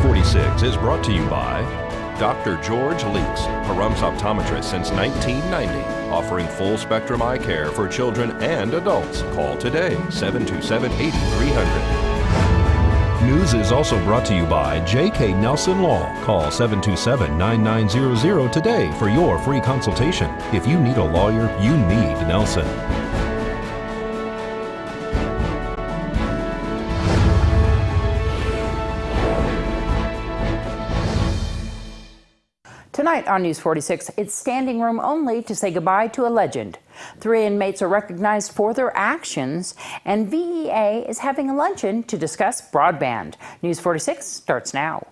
46 is brought to you by Dr. George Leeks, Pahrumps optometrist since 1990, offering full-spectrum eye care for children and adults. Call today, 727-8300. News is also brought to you by J.K. Nelson Law. Call 727-9900 today for your free consultation. If you need a lawyer, you need Nelson. Tonight on News 46, it's standing room only to say goodbye to a legend. 3 inmates are recognized for their actions, and VEA is having a luncheon to discuss broadband. News 46 starts now.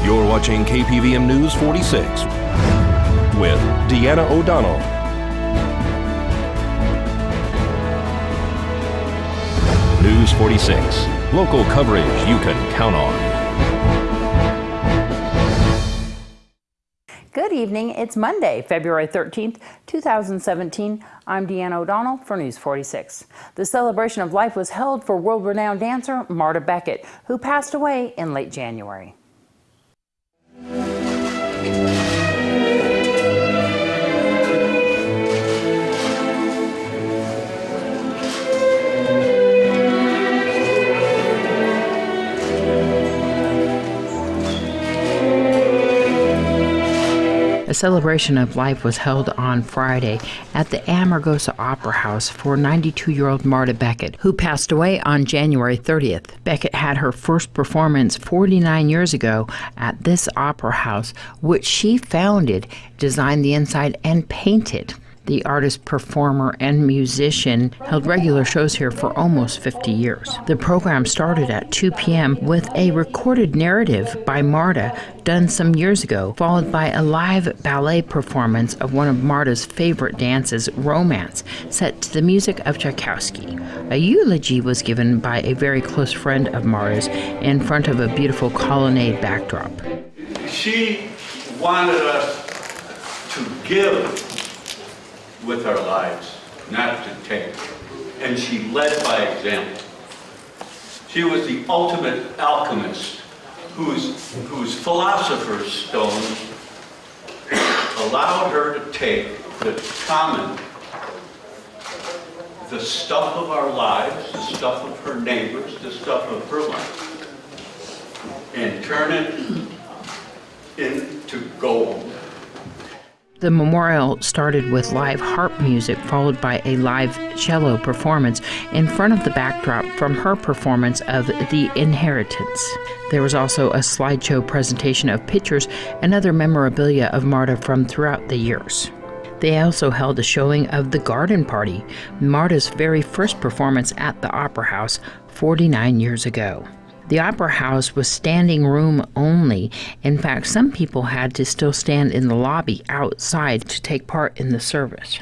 You're watching KPVM News 46 with Deanna O'Donnell. News 46, local coverage you can count on. Good evening. It's Monday, February 13th, 2017. I'm Deanna O'Donnell for News 46. The celebration of life was held for world-renowned dancer Marta Becket, who passed away in late January. A celebration of life was held on Friday at the Amargosa Opera House for 92-year-old Marta Becket, who passed away on January 30th. Becket had her first performance 49 years ago at this opera house, which she founded, designed the inside, and painted. The artist, performer, and musician held regular shows here for almost 50 years. The program started at 2 p.m. with a recorded narrative by Marta done some years ago, followed by a live ballet performance of one of Marta's favorite dances, Romance, set to the music of Tchaikovsky. A eulogy was given by a very close friend of Marta's in front of a beautiful colonnade backdrop. She wanted us to give with our lives, not to take. And she led by example. She was the ultimate alchemist whose philosopher's stone allowed her to take the common, the stuff of our lives, the stuff of her neighbors, the stuff of her life, and turn it into gold. The memorial started with live harp music, followed by a live cello performance in front of the backdrop from her performance of The Inheritance. There was also a slideshow presentation of pictures and other memorabilia of Marta from throughout the years. They also held a showing of The Garden Party, Marta's very first performance at the Opera House 49 years ago. The Opera House was standing room only. In fact, some people had to still stand in the lobby outside to take part in the service.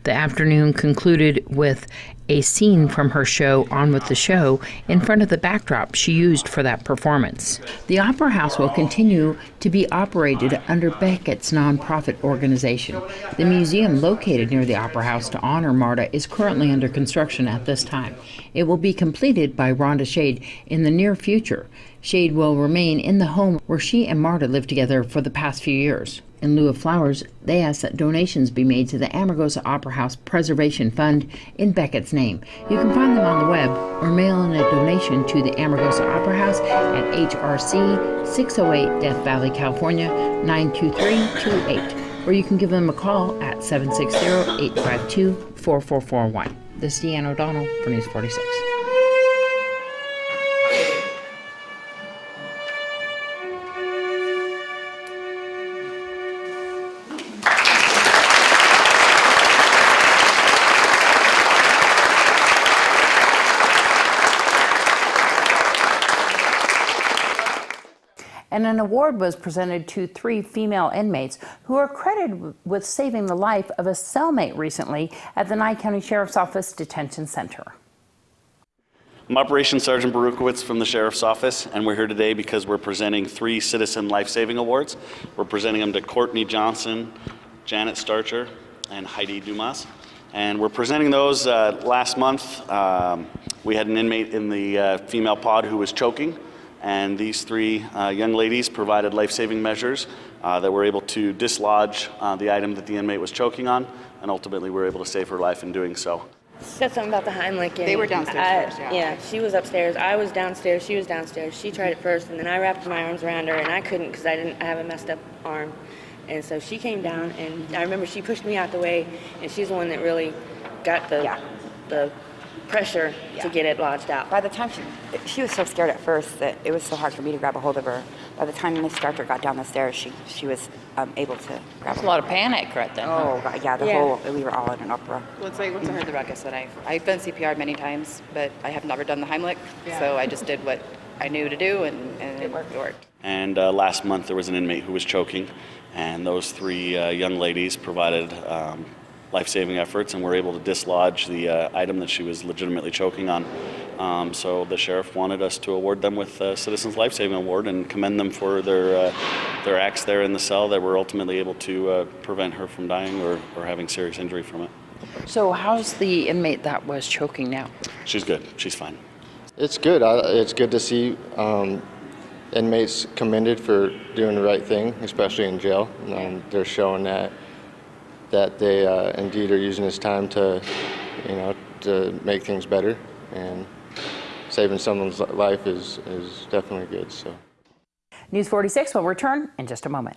The afternoon concluded with a scene from her show On With the Show in front of the backdrop she used for that performance. The Opera House will continue to be operated under Beckett's nonprofit organization. The museum located near the Opera House to honor Marta is currently under construction at this time. It will be completed by Rhonda Shade in the near future. Shade will remain in the home where she and Marta lived together for the past few years. In lieu of flowers, they asked that donations be made to the Amargosa Opera House Preservation Fund in Beckett's name. You can find them on the web or mail in a donation to the Amargosa Opera House at HRC 608 Death Valley, California 92328. Or you can give them a call at 760-852-4441. This is Deanna O'Donnell for News 46. And an award was presented to 3 female inmates who are credited with saving the life of a cellmate recently at the Nye County Sheriff's Office Detention Center. I'm Operations Sergeant Barukowitz from the Sheriff's Office, and we're here today because we're presenting 3 Citizen Life-Saving Awards. We're presenting them to Courtney Johnson, Janet Starcher, and Heidi Dumas. And we're presenting those last month. We had an inmate in the female pod who was choking. And these three young ladies provided life-saving measures that were able to dislodge the item that the inmate was choking on, and ultimately were able to save her life in doing so. Said something about the Heimlich. And they were downstairs first, yeah. Yeah, she was upstairs. I was downstairs. She was downstairs. She tried it first, and then I wrapped my arms around her, and I couldn't because I have a messed up arm. And so she came down, and I remember she pushed me out the way, and she's the one that really got the pressure to get it lodged out. By the time she was so scared at first that it was so hard for me to grab a hold of her. By the time Miss Starcher got down the stairs, she was able to grab her. A lot of panic right then. Oh, God, yeah, we were all in an uproar. Once I heard the ruckus, and I've done CPR many times, but I have never done the Heimlich, so I just did what I knew to do, and it worked. And last month there was an inmate who was choking, and those three young ladies provided life-saving efforts and were able to dislodge the item that she was legitimately choking on. So the sheriff wanted us to award them with a Citizens Life Saving Award and commend them for their acts there in the cell that were ultimately able to prevent her from dying or having serious injury from it. So how's the inmate that was choking now? She's good. She's fine. It's good. It's good to see inmates commended for doing the right thing, especially in jail. They're showing that they indeed are using this time to make things better, and saving someone's life is definitely good. So, News 46 will return in just a moment.